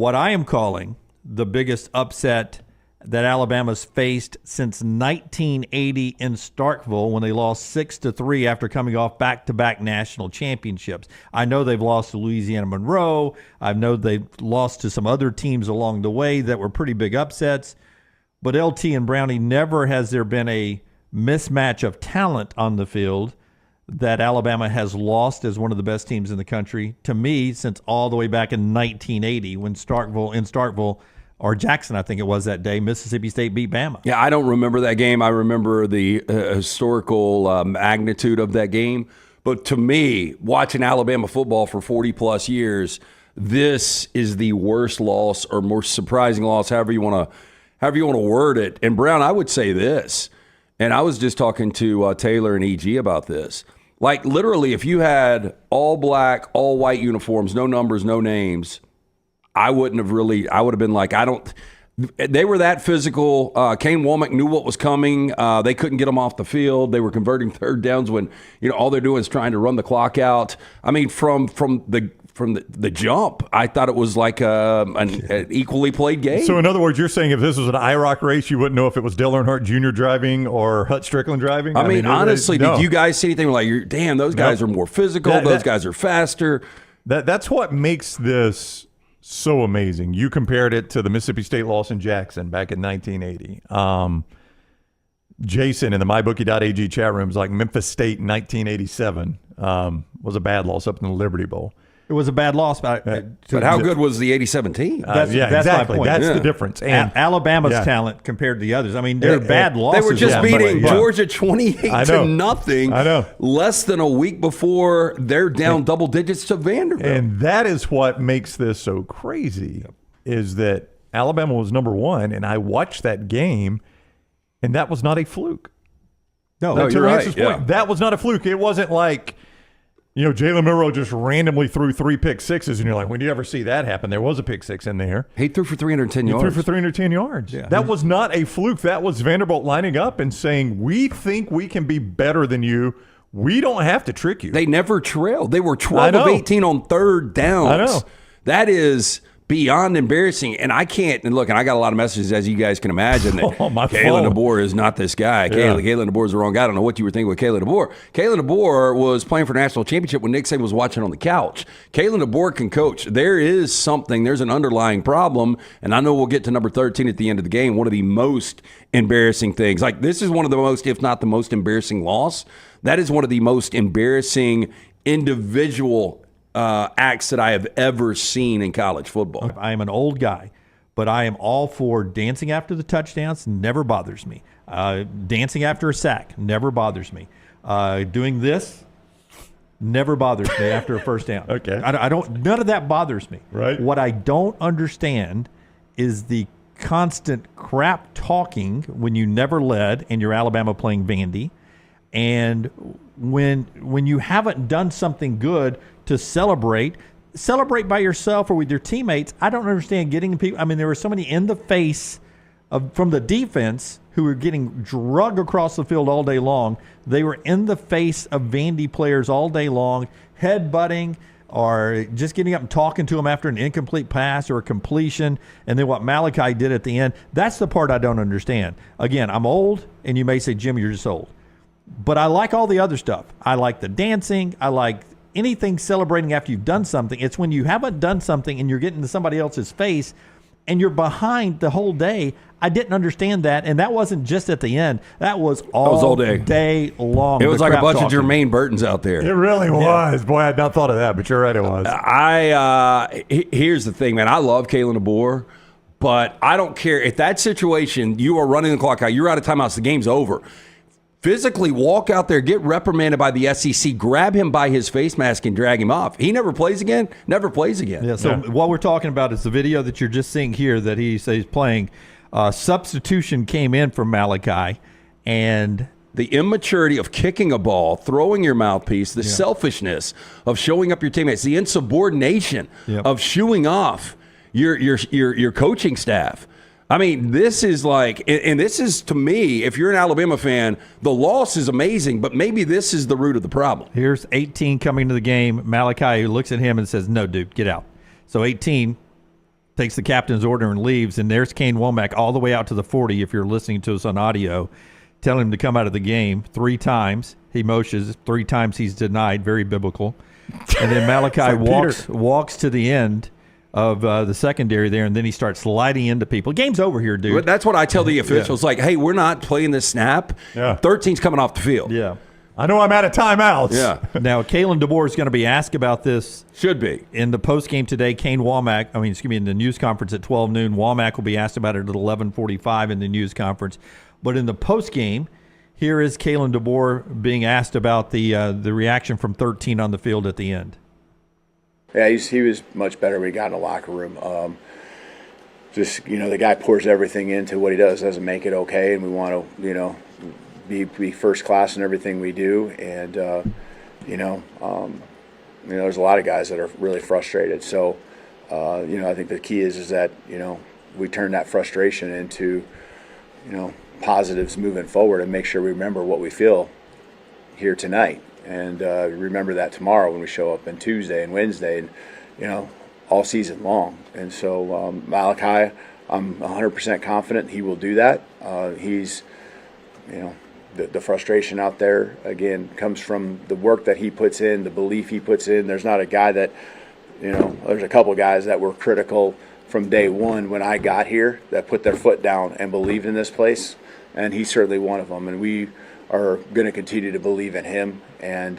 What I am calling the biggest upset that Alabama's faced since 1980 in Starkville when they lost 6-3 after coming off back-to-back national championships. I know they've lost to Louisiana Monroe. I know they've lost to some other teams along the way that were pretty big upsets. But LT and Brownie, never has there been a mismatch of talent on the field that Alabama has lost as one of the best teams in the country, to me, since all the way back in 1980 when Starkville, or Jackson, I think it was that day, Mississippi State beat Bama. Yeah, I don't remember that game. I remember the historical magnitude of that game. But to me, watching Alabama football for 40-plus years, this is the worst loss or most surprising loss, however you want to word it. And, Brown, I would say this, and I was just talking to Taylor and EG about this. Like, literally, if you had all black, all white uniforms, no numbers, no names, I would have been like, they were that physical. Kane Womack knew what was coming. They couldn't get them off the field. They were converting third downs when, all they're doing is trying to run the clock out. I mean, from the jump, I thought it was like an equally played game. So in other words, you're saying if this was an IROC race, you wouldn't know if it was Dale Earnhardt Jr. driving or Hut Strickland driving? I mean, honestly, did you guys see anything like, damn, those guys are more physical, those guys are faster? That's what makes this so amazing. You compared it to the Mississippi State loss in Jackson back in 1980. Jason in the MyBookie.ag chat room is like Memphis State in 1987 was a bad loss up in the Liberty Bowl. It was a bad loss. But how good was the 87 team? That's exactly. my point. That's the difference. And Alabama's talent compared to the others. I mean, they're bad losses. They were just beating Georgia 28-0. I know. Less than a week before they're down double digits to Vanderbilt. And that is what makes this so crazy is that Alabama was number one, and I watched that game, and that was not a fluke. No, you're right. Yeah. That was not a fluke. It wasn't like, Jalen Milroe just randomly threw 3 pick sixes, and you're like, when do you ever see that happen? There was a pick six in there. He threw for 310 yards. He threw for 310 yards. Yeah. That was not a fluke. That was Vanderbilt lining up and saying, we think we can be better than you. We don't have to trick you. They never trailed. They were 12 of 18 on third downs. I know. That is beyond embarrassing. And I can't, and look, and I got a lot of messages, as you guys can imagine, that Kalen DeBoer is not this guy. Yeah. Kalen DeBoer is the wrong guy. I don't know what you were thinking with Kalen DeBoer. Kalen DeBoer was playing for national championship when Nick Saban was watching on the couch. Kalen DeBoer can coach. There's an underlying problem, and I know we'll get to number 13 at the end of the game. One of the most embarrassing things. Like, this is one of the most, if not the most embarrassing loss. That is one of the most embarrassing individual acts that I have ever seen in college football. I am an old guy, but I am all for dancing after the touchdowns. Never bothers me. Dancing after a sack never bothers me. Doing this never bothers me after a first down. Okay. I don't. None of that bothers me. Right. What I don't understand is the constant crap talking when you never led and you're Alabama playing Vandy, and when you haven't done something good to celebrate by yourself or with your teammates. I don't understand getting people. I mean, there were so many in the face from the defense who were getting drug across the field all day long. They were in the face of Vandy players all day long, headbutting or just getting up and talking to them after an incomplete pass or a completion. And then what Malachi did at the end, that's the part I don't understand. Again, I'm old, and you may say, Jim, you're just old. But I like all the other stuff. I like the dancing. I like anything celebrating after you've done something. It's when you haven't done something and you're getting into somebody else's face and you're behind the whole day. I didn't understand that, and that wasn't just at the end. That was all day long. It was like a bunch of Jermaine Burtons out there. It really was. Boy, I had not thought of that, but you're right, it was. Here's the thing, man. I love Kalen DeBoer, but I don't care. If that situation, you are running the clock out, you're out of timeouts, the game's over. Physically walk out there, get reprimanded by the SEC, grab him by his face mask and drag him off. He never plays again, never plays again. Yeah, so what we're talking about is the video that you're just seeing here that he says he's playing. Substitution came in from Malachi, and the immaturity of kicking a ball, throwing your mouthpiece, the selfishness of showing up your teammates, the insubordination of shooing off your coaching staff. I mean, this is like, and this is, to me, if you're an Alabama fan, the loss is amazing, but maybe this is the root of the problem. Here's 18 coming to the game. Malachi looks at him and says, no, dude, get out. So 18 takes the captain's order and leaves, and there's Kane Womack all the way out to the 40 if you're listening to us on audio, telling him to come out of the game 3 times. He motions 3 times, he's denied, very biblical. And then Malachi walks to the end of the secondary there, and then he starts sliding into people. Game's over here, dude. That's what I tell the officials. Like, hey, we're not playing this snap. Yeah. 13's coming off the field. Yeah. I know I'm out of timeouts. Yeah. Now, Kalen DeBoer is going to be asked about this. Should be. In the postgame today, in the news conference at 12 noon, Womack will be asked about it at 11:45 in the news conference. But in the postgame, here is Kalen DeBoer being asked about the reaction from 13 on the field at the end. Yeah, he was much better when he got in the locker room. The guy pours everything into what he does, doesn't make it okay, and we want to, be first class in everything we do. And, there's a lot of guys that are really frustrated. So, I think the key is that, we turn that frustration into, positives moving forward and make sure we remember what we feel here tonight. And remember that tomorrow when we show up, and Tuesday and Wednesday, and all season long. And so Malachi, I'm 100% confident he will do that. He's, the frustration out there again comes from the work that he puts in, the belief he puts in. There's not a guy that, there's a couple guys that were critical from day one when I got here that put their foot down and believed in this place, and he's certainly one of them. And we are going to continue to believe in him, and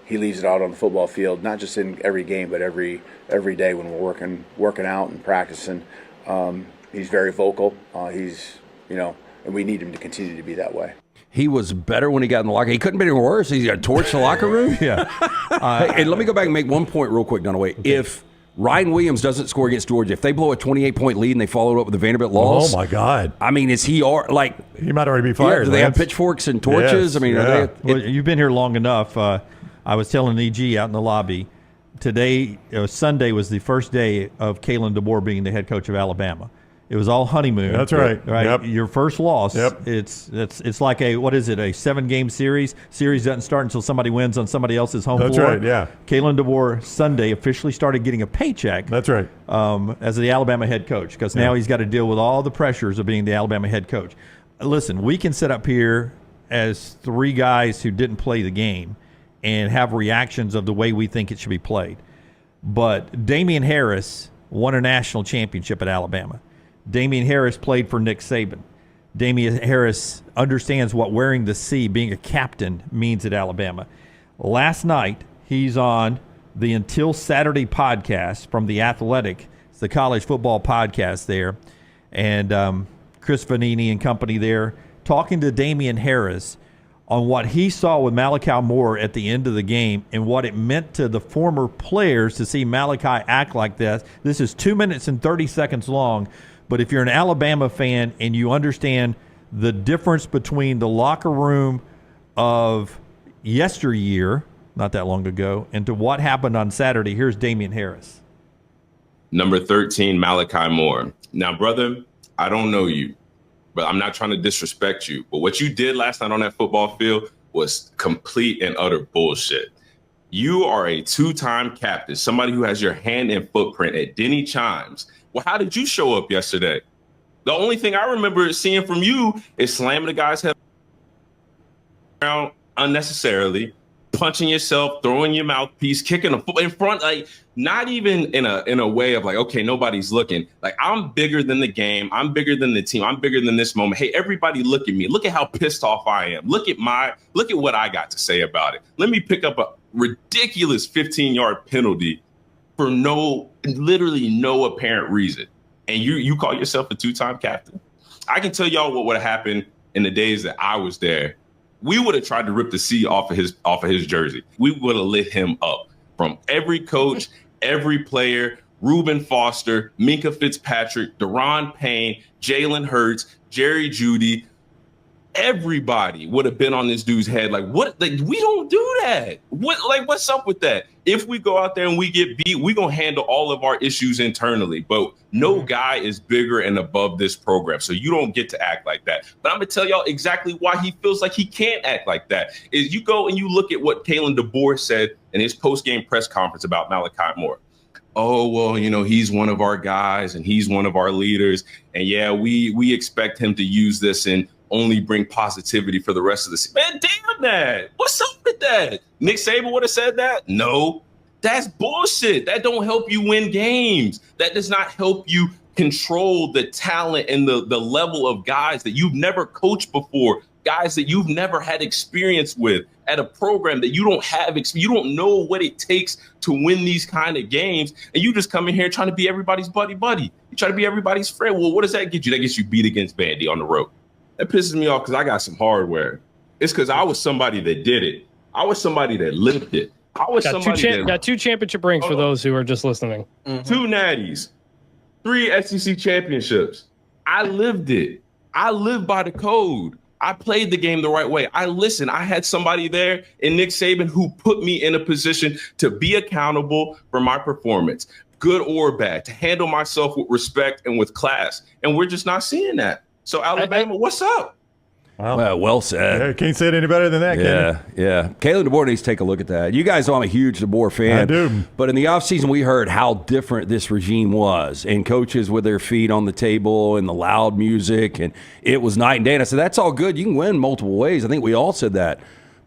he leaves it out on the football field, not just in every game, but every day when we're working out and practicing. He's very vocal. And we need him to continue to be that way. He was better when he got in the locker. He couldn't be any worse. He's got torched the locker room. Yeah. And let me go back and make one point real quick, Dunaway. Okay. If Ryan Williams doesn't score against Georgia, if they blow a 28-point lead and they follow it up with the Vanderbilt loss. Oh, my God. I mean, is he like... He might already be fired. Do they have pitchforks and torches? Yes, I mean, yeah. Well, you've been here long enough. I was telling EG out in the lobby, today, Sunday was the first day of Kalen DeBoer being the head coach of Alabama. It was all honeymoon. That's right. Yep. Your first loss. Yep. It's like a 7-game series. Series doesn't start until somebody wins on somebody else's home floor. That's right. Yeah. Kalen DeBoer Sunday officially started getting a paycheck. That's right. As the Alabama head coach, because now he's got to deal with all the pressures of being the Alabama head coach. Listen, we can sit up here as 3 guys who didn't play the game and have reactions of the way we think it should be played. But Damian Harris won a national championship at Alabama. Damian Harris played for Nick Saban. Damian Harris understands what wearing the C, being a captain, means at Alabama. Last night, he's on the Until Saturday podcast from The Athletic. It's the college football podcast there. And Chris Vanini and company there talking to Damian Harris on what he saw with Malachi Moore at the end of the game and what it meant to the former players to see Malachi act like this. This is 2 minutes and 30 seconds long. But if you're an Alabama fan and you understand the difference between the locker room of yesteryear, not that long ago, and to what happened on Saturday, here's Damian Harris. Number 13, Malachi Moore. Now, brother, I don't know you, but I'm not trying to disrespect you. But what you did last night on that football field was complete and utter bullshit. You are a 2-time captain, somebody who has your hand and footprint at Denny Chimes. Well, how did you show up yesterday? The only thing I remember seeing from you is slamming the guy's head around unnecessarily, punching yourself, throwing your mouthpiece, kicking the foot in front, like not even in a way of like, okay, nobody's looking. Like, I'm bigger than the game. I'm bigger than the team. I'm bigger than this moment. Hey, everybody look at me. Look at how pissed off I am. Look at what I got to say about it. Let me pick up a ridiculous 15-yard penalty for literally no apparent reason. And you call yourself a 2-time captain? I can tell y'all what would have happened in the days that I was there. We would have tried to rip the C off of his jersey. We would have lit him up. From every coach, every player, Reuben Foster, Minka Fitzpatrick, Deron Payne, Jalen Hurts, Jerry Jeudy, everybody would have been on this dude's head. Like, what? Like, we don't do that. What's up with that? If we go out there and we get beat, we're going to handle all of our issues internally. But no guy is bigger and above this program. So you don't get to act like that. But I'm going to tell y'all exactly why he feels like he can't act like that. Is you go and you look at what Kalen DeBoer said in his post-game press conference about Malachi Moore. oh, well, he's one of our guys and he's one of our leaders. And yeah, we expect him to use this and only bring positivity for the rest of the season. Man, damn that. What's up with that? Nick Saban would have said that? No, that's bullshit. That don't help you win games. That does not help you control the talent and the level of guys that you've never coached before, guys that you've never had experience with at a program that you don't have. You don't know what it takes to win these kind of games. And you just come in here trying to be everybody's buddy. You try to be everybody's friend. Well, what does that get you? That gets you beat against Vandy on the road. That pisses me off because I got some hardware. It's because I was somebody that did it. I was somebody that lived it. I was got two championship rings for those who are just listening. Mm-hmm. 2 natties, 3 SEC championships. I lived it. I lived by the code. I played the game the right way. I listened. I had somebody there in Nick Saban who put me in a position to be accountable for my performance, good or bad, to handle myself with respect and with class. And we're just not seeing that. So Alabama, what's up? Well said. Yeah, can't say it any better than that, can you? Yeah. Kalen DeBoer needs to take a look at that. You guys know I'm a huge DeBoer fan. I do. But in the offseason, we heard how different this regime was, and coaches with their feet on the table and the loud music, and it was night and day. And I said, that's all good. You can win multiple ways. I think we all said that.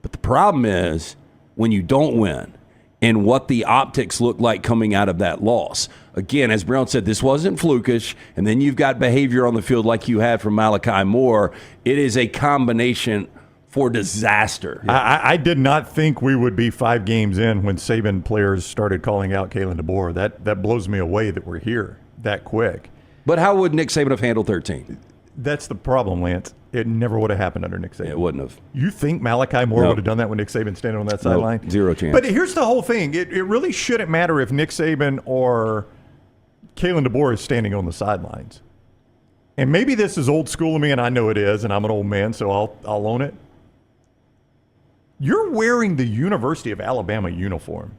But the problem is when you don't win and what the optics look like coming out of that loss. Again, as Brown said, this wasn't flukish, and then you've got behavior on the field like you had from Malachi Moore. It is a combination for disaster. I did not think we would be 5 games in when Saban players started calling out Kalen DeBoer. That blows me away that we're here that quick. But how would Nick Saban have handled 13? That's the problem, Lance. It never would have happened under Nick Saban. It wouldn't have. You think Malachi Moore Nope. would have done that when Nick Saban standing on that sideline? Nope. Zero chance. But here's the whole thing. It really shouldn't matter if Nick Saban or Kalen DeBoer is standing on the sidelines. And maybe this is old school of me, and I know it is, and I'm an old man, so I'll own it. You're wearing the University of Alabama uniform.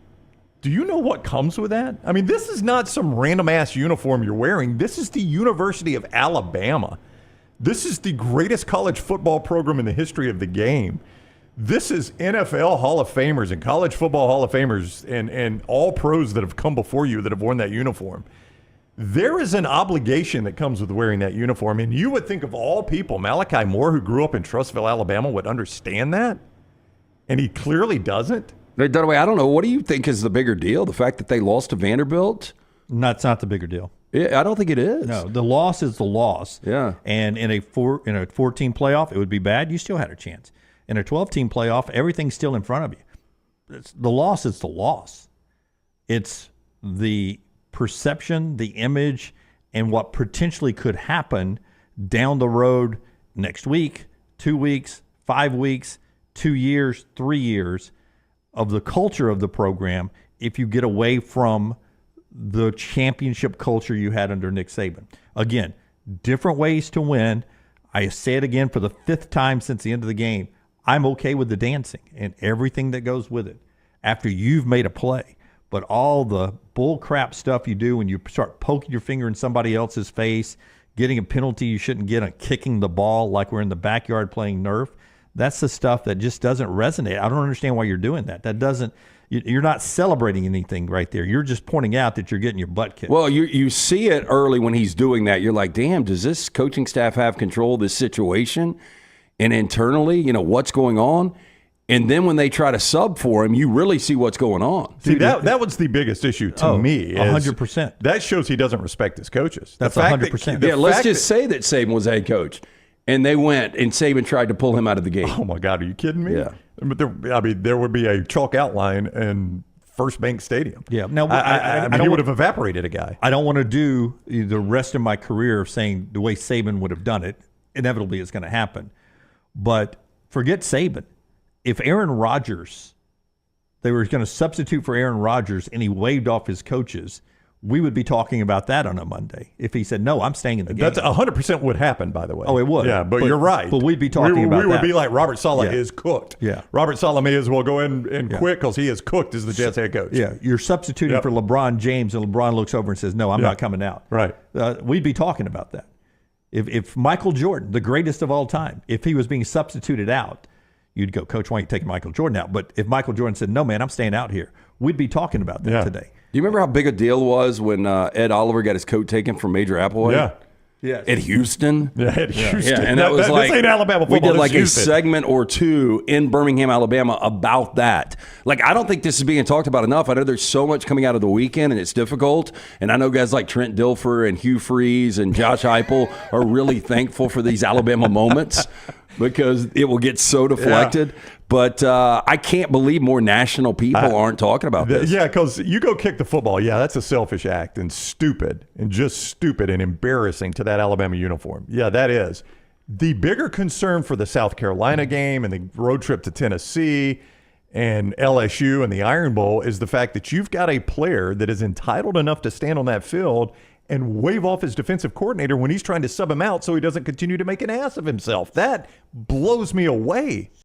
Do you know what comes with that? I mean, this is not some random-ass uniform you're wearing. This is the University of Alabama. This is the greatest college football program in the history of the game. This is NFL Hall of Famers and college football Hall of Famers and all pros that have come before you that have worn that uniform. There is an obligation that comes with wearing that uniform, and you would think of all people, Malachi Moore, who grew up in Trussville, Alabama, would understand that, and he clearly doesn't. Dunaway, I don't know. What do you think is the bigger deal? The fact that they lost to Vanderbilt? That's not the bigger deal. I don't think it is. No, the loss is the loss. Yeah. And in a 14 playoff, it would be bad. You still had a chance. In a 12-team playoff, everything's still in front of you. The loss is the loss. It's the perception, the image, and what potentially could happen down the road next week, 2 weeks, 5 weeks, 2 years, 3 years of the culture of the program if you get away from the championship culture you had under Nick Saban. Again, different ways to win. I say it again for the 5th time since the end of the game. I'm okay with the dancing and everything that goes with it after you've made a play. But all the bull crap stuff you do when you start poking your finger in somebody else's face, getting a penalty you shouldn't get on kicking the ball like we're in the backyard playing Nerf, that's the stuff that just doesn't resonate. I don't understand why you're doing that. That doesn't. You're not celebrating anything right there. You're just pointing out that you're getting your butt kicked. Well, you see it early when he's doing that. You're like, damn, does this coaching staff have control of this situation? And internally, what's going on? And then when they try to sub for him, you really see what's going on. See, that was the biggest issue to me. 100%. That shows he doesn't respect his coaches. That's 100%. Yeah, let's just say that Saban was head coach. And they went, and Saban tried to pull him out of the game. Oh, my God, are you kidding me? Yeah. But there would be a chalk outline in First Bank Stadium. Yeah. Now, he would have evaporated a guy. I don't want to do the rest of my career saying the way Saban would have done it. Inevitably, it's going to happen. But forget Saban. If Aaron Rodgers, they were going to substitute for Aaron Rodgers and he waved off his coaches, we would be talking about that on a Monday. If he said, no, I'm staying in the game. That's 100% would happen, by the way. Oh, it would. Yeah, but you're right. But we'd be talking about that. We would be like, Robert Saleh is cooked. Yeah. Robert Saleh may as well go in and quit because he is cooked as the Jets head coach. Yeah, you're substituting for LeBron James, and LeBron looks over and says, no, I'm not coming out. Right. We'd be talking about that. If Michael Jordan, the greatest of all time, if he was being substituted out, you'd go, Coach, why are you taking Michael Jordan out? But if Michael Jordan said, no, man, I'm staying out here, we'd be talking about that today. Do you remember how big a deal it was when Ed Oliver got his coat taken from Major Applewhite? Yeah. Yes. At Houston? Yeah, at Houston. Yeah, and that was like, this ain't Alabama we football. did like this a is Houston. segment or two in Birmingham, Alabama about that. Like, I don't think this is being talked about enough. I know there's so much coming out of the weekend and it's difficult. And I know guys like Trent Dilfer and Hugh Freeze and Josh Heupel are really thankful for these Alabama moments because it will get so deflected. Yeah. But I can't believe more national people aren't talking about this. Yeah, because you go kick the football. Yeah, that's a selfish act and stupid and just stupid and embarrassing to that Alabama uniform. Yeah, that is. The bigger concern for the South Carolina game and the road trip to Tennessee and LSU and the Iron Bowl is the fact that you've got a player that is entitled enough to stand on that field and wave off his defensive coordinator when he's trying to sub him out so he doesn't continue to make an ass of himself. That blows me away.